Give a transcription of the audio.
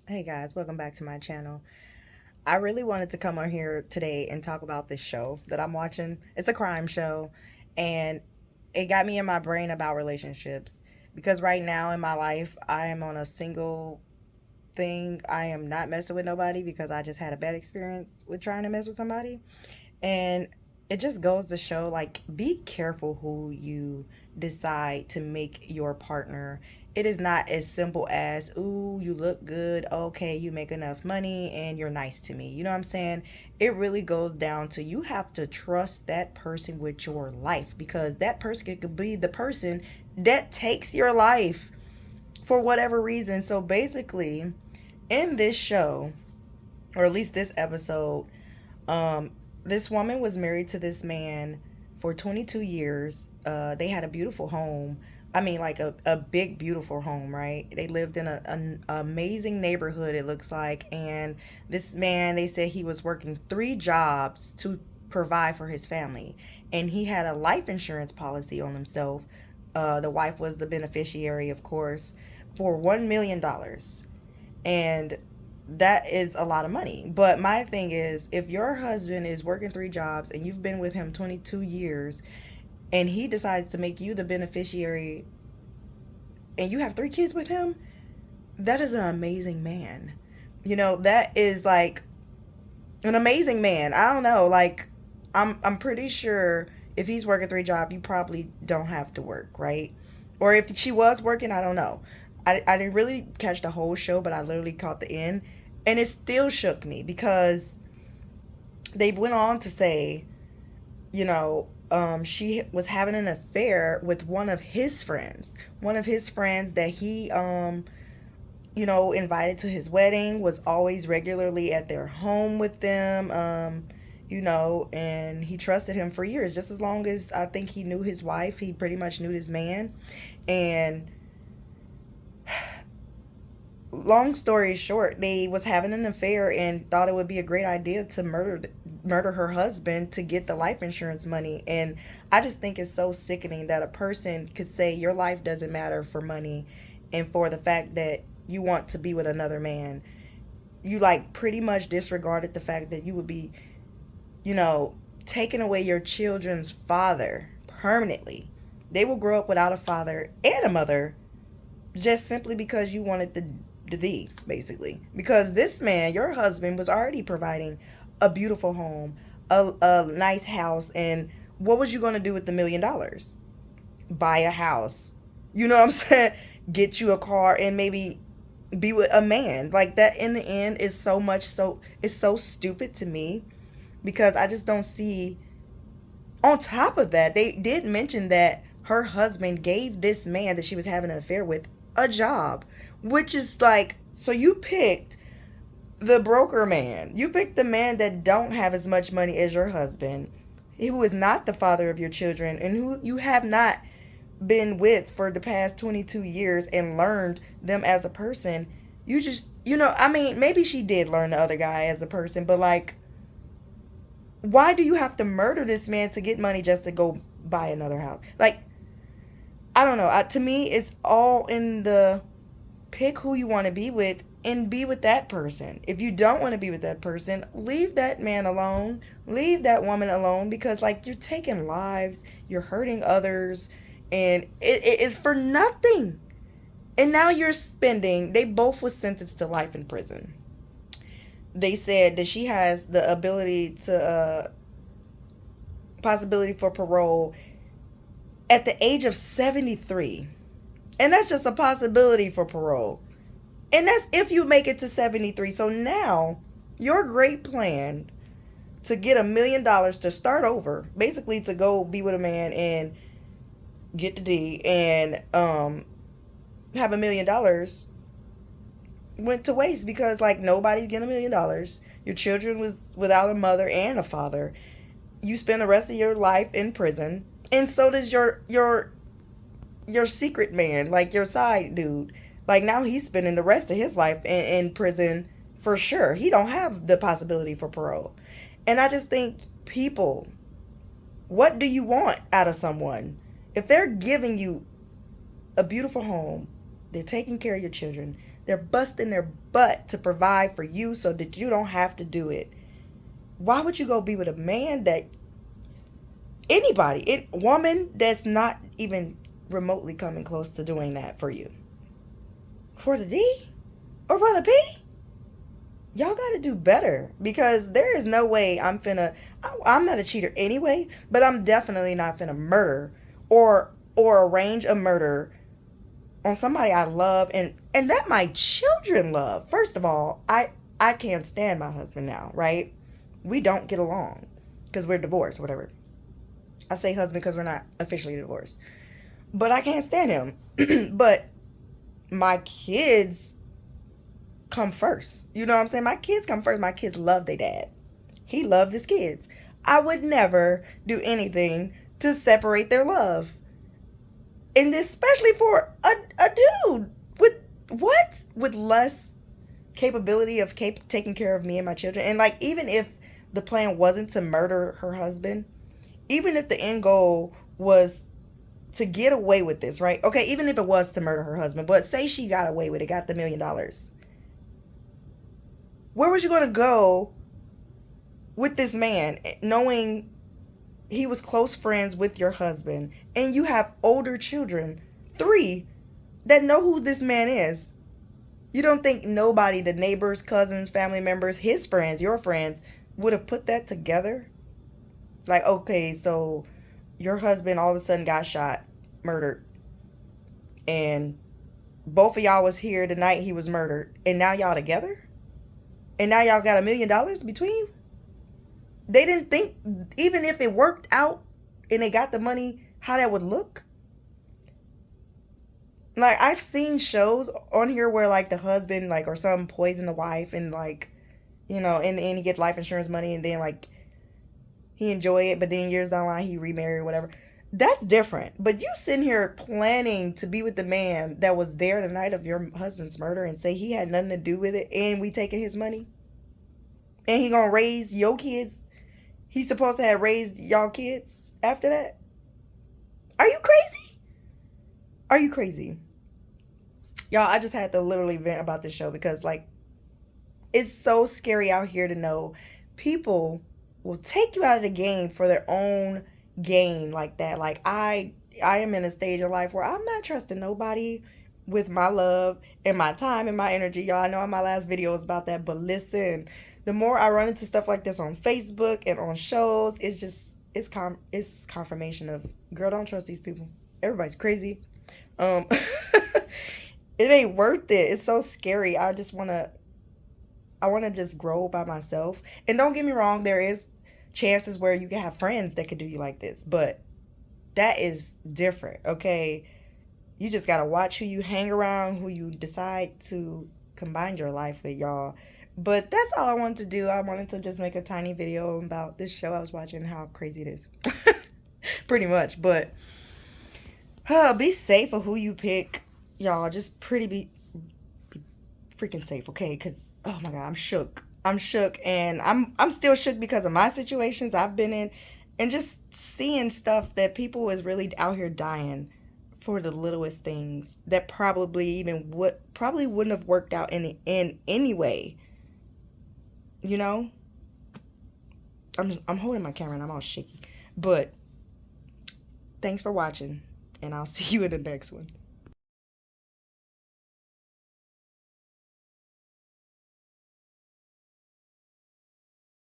Hey guys, welcome back to my channel. I really wanted to come on here today and talk about this show that I'm watching. It's a crime show, and it got me in my brain about relationships because right now in my life, I am on a single thing. I am not messing with nobody because I just had a bad experience with trying to mess with somebody. And it just goes to show like be careful who you decide to make your partner. It is not as simple as, ooh, you look good, okay, you make enough money and you're nice to me. You know what I'm saying? It really goes down to you have to trust that person with your life because that person could be the person that takes your life for whatever reason. So basically, in this show, or at least this episode, um, this woman was married to this man for 22 years. They had a beautiful home. I mean, like a big, beautiful home, right? They lived in an amazing neighborhood, it looks like. And this man, they said he was working three jobs to provide for his family. And he had a life insurance policy on himself. The wife was the beneficiary, of course, for $1 million. And that is a lot of money. But my thing is, if your husband is working three jobs and you've been with him 22 years and he decides to make you the beneficiary and you have three kids with him, that is an amazing man. That is like an amazing man. I don't know, like I'm pretty sure if he's working three jobs, you probably don't have to work, right? Or if she was working, I don't know. I didn't really catch the whole show, but I literally caught the end. And it still shook me because they went on to say, she was having an affair with one of his friends that he, invited to his wedding, was always regularly at their home with them, and he trusted him for years, just as long as I think he knew his wife, he pretty much knew this man. And long story short, they was having an affair and thought it would be a great idea to murder her husband to get the life insurance money. And I just think it's so sickening that a person could say your life doesn't matter for money, and for the fact that you want to be with another man, you like pretty much disregarded the fact that you would be, you know, taking away your children's father permanently. They will grow up without a father and a mother just simply because you wanted the D, basically. Because this man, your husband, was already providing a beautiful home, a nice house, and what was you going to do with the $1 million? Buy a house. You know what I'm saying? Get you a car and maybe be with a man. Like that in the end is it's so stupid to me because I just don't see. On top of that, they did mention that her husband gave this man that she was having an affair with a job, which is like, so you picked the broker man. You picked the man that don't have as much money as your husband, who is not the father of your children, and who you have not been with for the past 22 years and learned them as a person. You just, I mean, maybe she did learn the other guy as a person, but like, why do you have to murder this man to get money just to go buy another house? Like, I don't know. To me, it's all in the pick who you want to be with and be with that person. If you don't want to be with that person, leave that man alone. Leave that woman alone because, like, you're taking lives, you're hurting others, and it is for nothing. And now you're spending, they both was sentenced to life in prison. They said that she has the ability to, possibility for parole at the age of 73. And that's just a possibility for parole. And that's if you make it to 73. So now your great plan to get $1 million to start over, basically to go be with a man and get the D and have $1 million, went to waste because like nobody's getting $1 million. Your children was without a mother and a father. You spend the rest of your life in prison, and so does your secret man, like your side dude. Like now he's spending the rest of his life in prison for sure. He don't have the possibility for parole. And I just think, people, what do you want out of someone? If they're giving you a beautiful home, they're taking care of your children, They're busting their butt to provide for you so that you don't have to do it. Why would you go be with a man that anybody, woman that's not even remotely coming close to doing that for you? For the D or for the P? Y'all gotta do better, because there is no way I'm not a cheater anyway, but I'm definitely not finna murder or arrange a murder on somebody I love and that my children love. First of all, I can't stand my husband now, right? We don't get along because we're divorced, whatever. I say husband because we're not officially divorced, but I can't stand him. But my kids come first. You know what I'm saying? My kids come first. My kids love their dad. He loved his kids. I would never do anything to separate their love. And especially for a dude with what? With less capability of taking care of me and my children. And like, even if the plan wasn't to murder her husband, even if the end goal was to get away with this, right? Okay, even if it was to murder her husband, but say she got away with it, got the $1 million. Where was you going to go with this man, knowing he was close friends with your husband, and you have older children, 3, that know who this man is? You don't think nobody, the neighbors, cousins, family members, his friends, your friends, would have put that together? Like, okay, so your husband all of a sudden got shot, murdered, and both of y'all was here the night he was murdered, and now y'all together? And now y'all got $1 million between you? They didn't think, even if it worked out and they got the money, how that would look. Like, I've seen shows on here where like the husband, like, or some poison the wife, and like, you know, in the end he gets life insurance money, and then like he enjoy it, but then years down the line he remarry or whatever. That's different. But you sitting here planning to be with the man that was there the night of your husband's murder and say he had nothing to do with it, and we taking his money, and he gonna raise your kids. He's supposed to have raised y'all kids after that. Are you crazy? Are you crazy? Y'all, I just had to literally vent about this show because, like, it's so scary out here to know people will take you out of the game for their own gain like that. Like, I am in a stage of life where I'm not trusting nobody with my love and my time and my energy. Y'all, I know my last video was about that, but listen, the more I run into stuff like this on Facebook and on shows, it's just it's confirmation of, girl, don't trust these people. Everybody's crazy. It ain't worth it. It's so scary. I want to just grow by myself. And don't get me wrong, there is chances where you can have friends that could do you like this, but that is different, okay? You just got to watch who you hang around, who you decide to combine your life with, y'all. But that's all I wanted to do. I wanted to just make a tiny video about this show I was watching, how crazy it is. Pretty much. But be safe of who you pick, y'all. Just be freaking safe, okay? Because, oh my God, I'm shook. I'm shook, and I'm still shook because of my situations I've been in, and just seeing stuff that people is really out here dying for the littlest things that probably wouldn't have worked out in any way. You know? I'm holding my camera and I'm all shaky. But thanks for watching, and I'll see you in the next one.